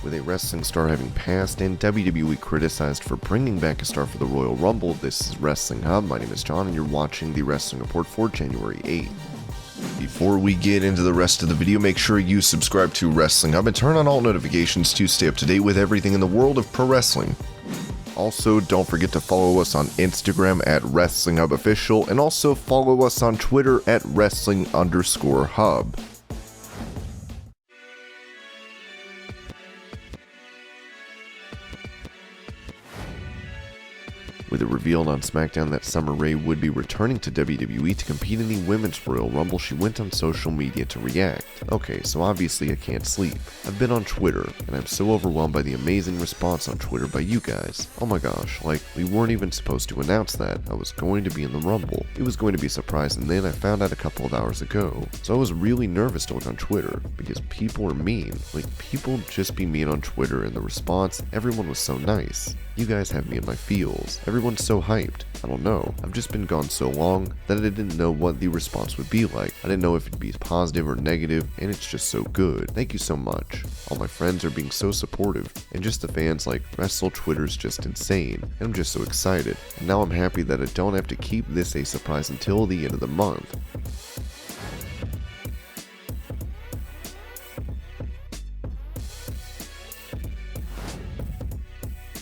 With a wrestling star having passed and WWE criticized for bringing back a star for the Royal Rumble, this is Wrestling Hub. My name is John and you're watching the Wrestling Report for January 8th. Before we get into the rest of the video, make sure you subscribe to Wrestling Hub and turn on all notifications to stay up to date with everything in the world of pro wrestling. Also, don't forget to follow us on Instagram at WrestlingHubOfficial and also follow us on Twitter at Wrestling_Hub. With it revealed on Smackdown that Summer Rae would be returning to WWE to compete in the Women's Royal Rumble, she went on social media to react. Okay, so obviously I can't sleep. I've been on Twitter, and I'm so overwhelmed by the amazing response on Twitter by you guys. Oh my gosh, like, we weren't even supposed to announce that I was going to be in the Rumble. It was going to be a surprise, and then I found out a couple of hours ago. So I was really nervous to look on Twitter, because people are mean. Like, people just be mean on Twitter, and the response, everyone was so nice. You guys have me in my feels. Everyone's so hyped. I don't know. I've just been gone so long that I didn't know what the response would be like. I didn't know if it'd be positive or negative, and it's just so good. Thank you so much. All my friends are being so supportive, and just the fans like Wrestle Twitter's just insane, and I'm just so excited. And now I'm happy that I don't have to keep this a surprise until the end of the month.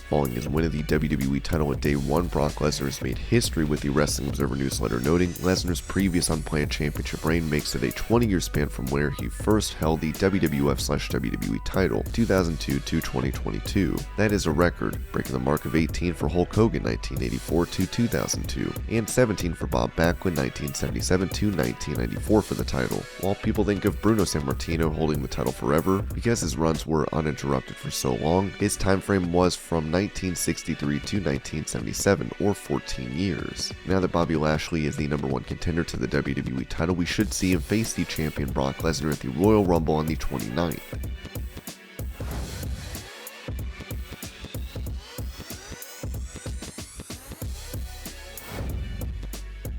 Following his win of the WWE title at Day 1, Brock Lesnar has made history with the Wrestling Observer newsletter, noting Lesnar's previous unplanned championship reign makes it a 20-year span from where he first held the WWF/WWE title, 2002 to 2022. That is a record, breaking the mark of 18 for Hulk Hogan 1984 to 2002, and 17 for Bob Backlund 1977 to 1994 for the title. While people think of Bruno Sammartino holding the title forever, because his runs were uninterrupted for so long, his time frame was from 1963 to 1977, or 14 years. Now that Bobby Lashley is the #1 contender to the WWE title, we should see him face the champion Brock Lesnar at the Royal Rumble on the 29th.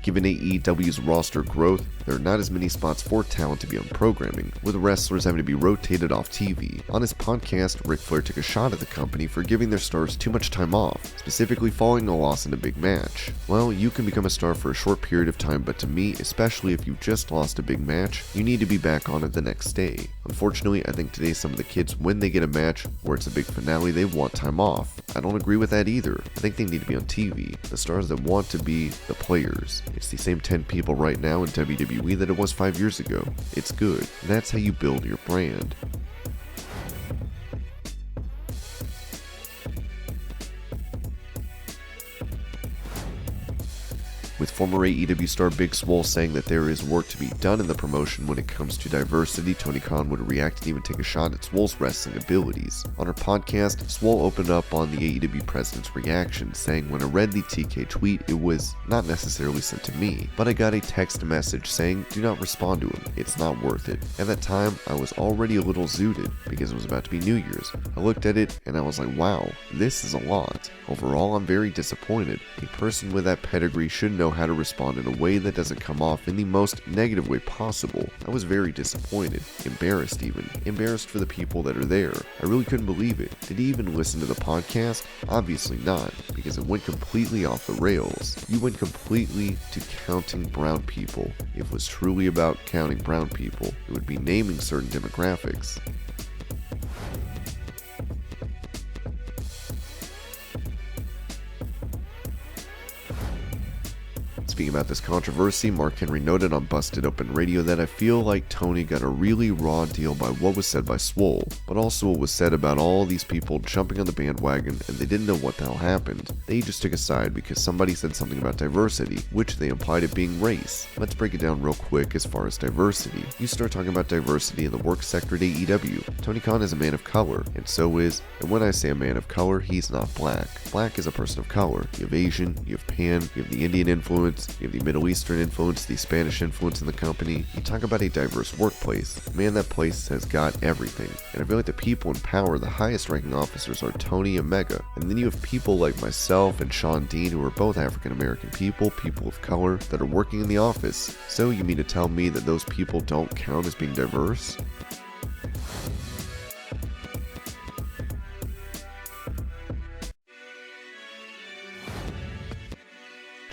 Given AEW's roster growth, there are not as many spots for talent to be on programming, with wrestlers having to be rotated off TV. On his podcast, Ric Flair took a shot at the company for giving their stars too much time off, specifically following a loss in a big match. Well, you can become a star for a short period of time, but to me, especially if you've just lost a big match, you need to be back on it the next day. Unfortunately, I think today some of the kids, when they get a match where it's a big finale, they want time off. I don't agree with that either. I think they need to be on TV. The stars that want to be the players. It's the same 10 people right now in WWE that it was 5 years ago. It's good. That's how you build your brand. With former AEW star Big Swole saying that there is work to be done in the promotion when it comes to diversity, Tony Khan would react and even take a shot at Swole's wrestling abilities. On her podcast, Swole opened up on the AEW president's reaction, saying, "When I read the TK tweet, it was not necessarily sent to me, but I got a text message saying, 'Do not respond to him, it's not worth it.' At that time, I was already a little zooted, because it was about to be New Year's. I looked at it, and I was like, wow, this is a lot. Overall, I'm very disappointed. A person with that pedigree should know how to respond in a way that doesn't come off in the most negative way possible. I was very disappointed, embarrassed even, embarrassed for the people that are there. I really couldn't believe it. Did he even listen to the podcast? Obviously not, because it went completely off the rails. You went completely to counting brown people. If it was truly about counting brown people, it would be naming certain demographics. Speaking about this controversy, Mark Henry noted on Busted Open Radio that I feel like Tony got a really raw deal by what was said by Swole, but also what was said about all these people jumping on the bandwagon and they didn't know what the hell happened. They just took a side because somebody said something about diversity, which they implied it being race. Let's break it down real quick as far as diversity. You start talking about diversity in the work sector at AEW. Tony Khan is a man of color, and so is, and when I say a man of color, he's not black. Black is a person of color. You have Asian, you have Pan, you have the Indian influence, you have the Middle Eastern influence, the Spanish influence in the company. You talk about a diverse workplace. Man, that place has got everything. And I feel like the people in power, the highest ranking officers are Tony and Mega. And then you have people like myself and Sean Dean who are both African American people, people of color, that are working in the office. So you mean to tell me that those people don't count as being diverse?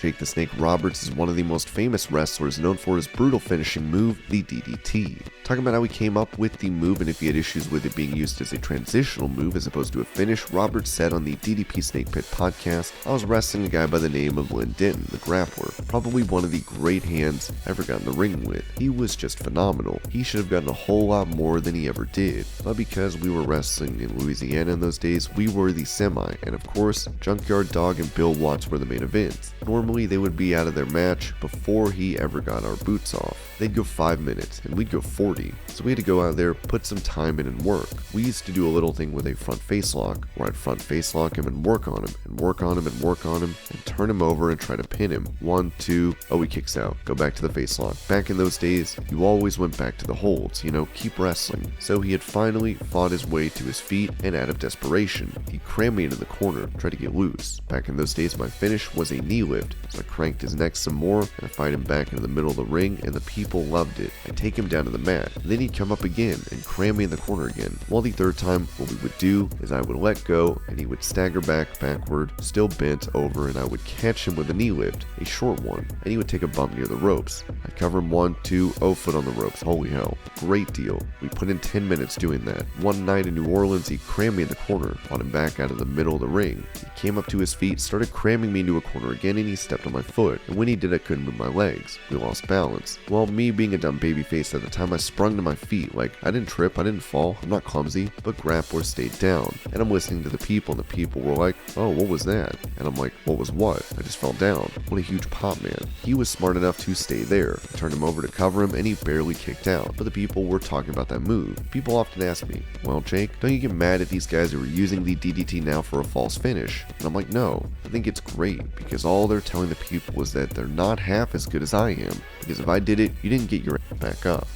Jake the Snake Roberts is one of the most famous wrestlers, known for his brutal finishing move, the DDT. Talking about how he came up with the move and if he had issues with it being used as a transitional move as opposed to a finish, Roberts said on the DDP Snake Pit podcast, "I was wrestling a guy by the name of Lynn Denton, the grappler. Probably one of the great hands I ever got in the ring with. He was just phenomenal. He should have gotten a whole lot more than he ever did. But because we were wrestling in Louisiana in those days, we were the semi, and of course, Junkyard Dog and Bill Watts were the main events. Normally they would be out of their match before he ever got our boots off. They'd go 5 minutes, and we'd go 40. So we had to go out there, put some time in and work. We used to do a little thing with a front face lock, where I'd front face lock him and work on him, and work on him and work on him, and turn him over and try to pin him. 1, 2, oh, he kicks out. Go back to the face lock. Back in those days, you always went back to the holds, keep wrestling. So he had finally fought his way to his feet, and out of desperation, he crammed me into the corner, tried to get loose. Back in those days, my finish was a knee lift, so I cranked his neck some more, and I fight him back into the middle of the ring, and the people loved it. I'd take him down to the mat, and then he'd come up again and cram me in the corner again. Well, the third time, what we would do is I would let go, and he would stagger backward, still bent over, and I would catch him with a knee lift, a short one, and he would take a bump near the ropes. I'd cover him 1, 2, oh, foot on the ropes. Holy hell. Great deal. We put in 10 minutes doing that. One night in New Orleans, he crammed me in the corner, fought him back out of the middle of the ring. He came up to his feet, started cramming me into a corner again, and he stepped on my foot, and when he did, I couldn't move my legs. We lost balance. Well, me being a dumb babyface at the time, I sprung to my feet. I didn't trip, I didn't fall, I'm not clumsy, but grappler stayed down. And I'm listening to the people, and the people were like, "Oh, what was that?" And I'm like, "What was what? I just fell down." What a huge pop, man. He was smart enough to stay there. I turned him over to cover him, and he barely kicked out. But the people were talking about that move. People often ask me, "Well, Jake, don't you get mad at these guys who are using the DDT now for a false finish?" And I'm like, no, I think it's great, because all they're telling the people is that they're not half as good as I am, because if I did it, you didn't get your ass back up.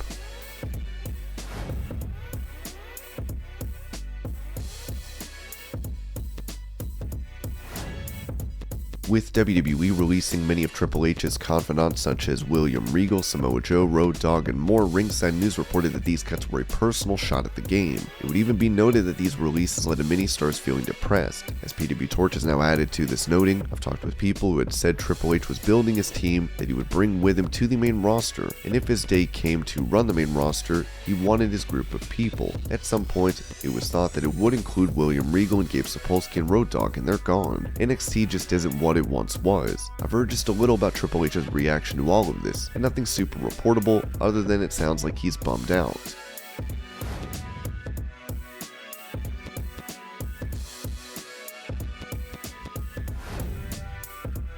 With WWE releasing many of Triple H's confidants such as William Regal, Samoa Joe, Road Dogg, and more, Ringside News reported that these cuts were a personal shot at the game. It would even be noted that these releases led to many stars feeling depressed. As PW Torch is now added to this noting, I've talked with people who had said Triple H was building his team that he would bring with him to the main roster, and if his day came to run the main roster, he wanted his group of people. At some point, it was thought that it would include William Regal and Gabe Sapolsky and Road Dogg, and they're gone. NXT just isn't what it once was. I've heard just a little about Triple H's reaction to all of this, and nothing super reportable other than it sounds like he's bummed out.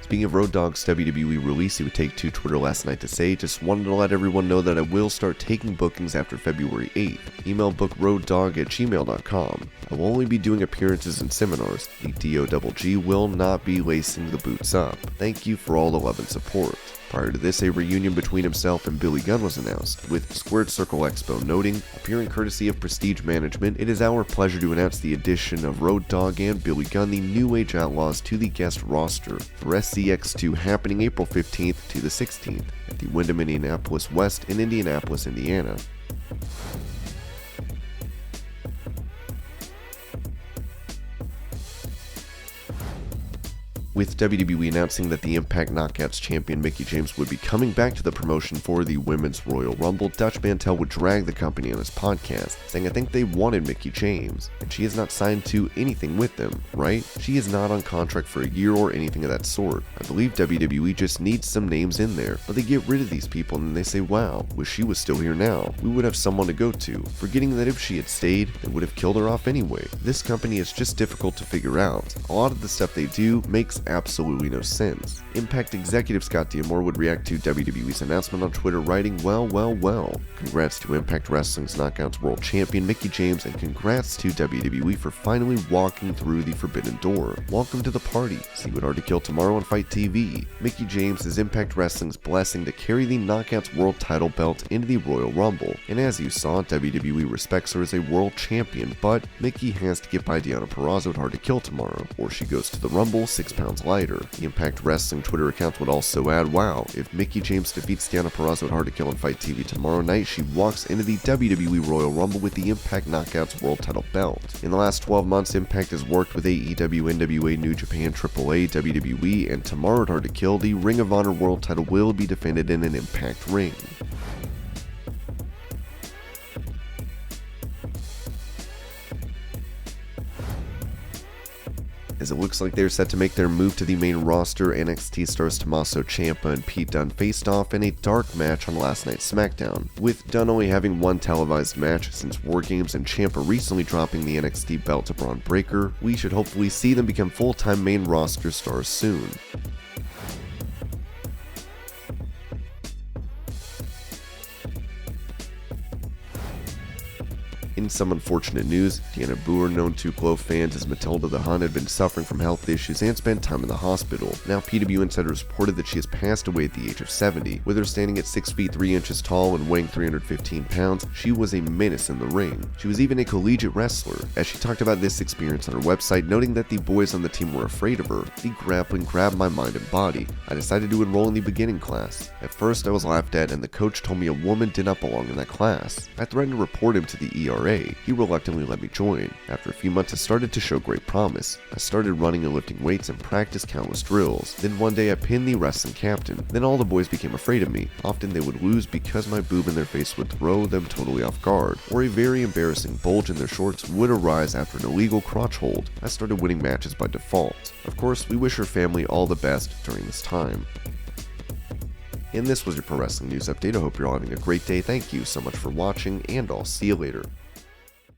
Speaking of Road Dogg's WWE release, he would take to Twitter last night to say, "Just wanted to let everyone know that I will start taking bookings after February 8th. Email bookroaddogg@gmail.com. I will only be doing appearances and seminars. The DOGG will not be lacing the boots up. Thank you for all the love and support." Prior to this, a reunion between himself and Billy Gunn was announced, with Squared Circle Expo noting, "Appearing courtesy of Prestige Management, it is our pleasure to announce the addition of Road Dogg and Billy Gunn, the New Age Outlaws, to the guest roster for SCX2 happening April 15th to the 16th at the Wyndham Indianapolis West in Indianapolis, Indiana." With WWE announcing that the Impact Knockouts champion Mickie James would be coming back to the promotion for the Women's Royal Rumble, Dutch Mantel would drag the company on his podcast, saying, "I think they wanted Mickie James, and she is not signed to anything with them, right? She is not on contract for a year or anything of that sort. I believe WWE just needs some names in there, but they get rid of these people and they say, wow, wish she was still here now. We would have someone to go to," forgetting that if she had stayed, they would have killed her off anyway. This company is just difficult to figure out. A lot of the stuff they do makes absolutely no sense. Impact executive Scott D'Amore would react to WWE's announcement on Twitter, writing, well. Congrats to Impact Wrestling's Knockouts World Champion Mickie James, and congrats to WWE for finally walking through the forbidden door. Welcome to the party. See what Hard to Kill tomorrow on Fight TV. Mickie James is Impact Wrestling's blessing to carry the Knockouts World title belt into the Royal Rumble, and as you saw, WWE respects her as a world champion, but Mickie has to get by Deonna Purrazzo at Hard to Kill tomorrow, or she goes to the Rumble 6 pounds pounds lighter. The Impact Wrestling Twitter account would also add, "Wow, if Mickie James defeats Deonna Purrazzo at Hard to Kill on Fight TV tomorrow night, she walks into the WWE Royal Rumble with the Impact Knockouts World Title belt." In the last 12 months, Impact has worked with AEW, NWA, New Japan, AAA, WWE, and tomorrow at Hard to Kill, the Ring of Honor World Title will be defended in an Impact ring. As it looks like they're set to make their move to the main roster, NXT stars Tommaso Ciampa and Pete Dunne faced off in a dark match on last night's Smackdown, with Dunne only having one televised match since War Games and Ciampa recently dropping the NXT belt to Braun Breaker. We should hopefully see them become full-time main roster stars soon. In some unfortunate news, Deanna Brewer, known to Glow fans as Matilda the Hun, had been suffering from health issues and spent time in the hospital. Now, PW Insider reported that she has passed away at the age of 70. With her standing at 6 feet 3 inches tall and weighing 315 pounds, she was a menace in the ring. She was even a collegiate wrestler, as she talked about this experience on her website, noting that the boys on the team were afraid of her. "The grappling grabbed my mind and body. I decided to enroll in the beginning class. At first, I was laughed at, and the coach told me a woman did not belong in that class. I threatened to report him to the ERA. He reluctantly let me join. After a few months, I started to show great promise. I started running and lifting weights and practiced countless drills. Then one day I pinned the wrestling captain. Then all the boys became afraid of me. Often they would lose because my boob in their face would throw them totally off guard, or a very embarrassing bulge in their shorts would arise after an illegal crotch hold. I started winning matches by default. Of course, we wish her family all the best during this time." And this was your Pro Wrestling News Update. I hope you're all having a great day. Thank you so much for watching, and I'll see you later.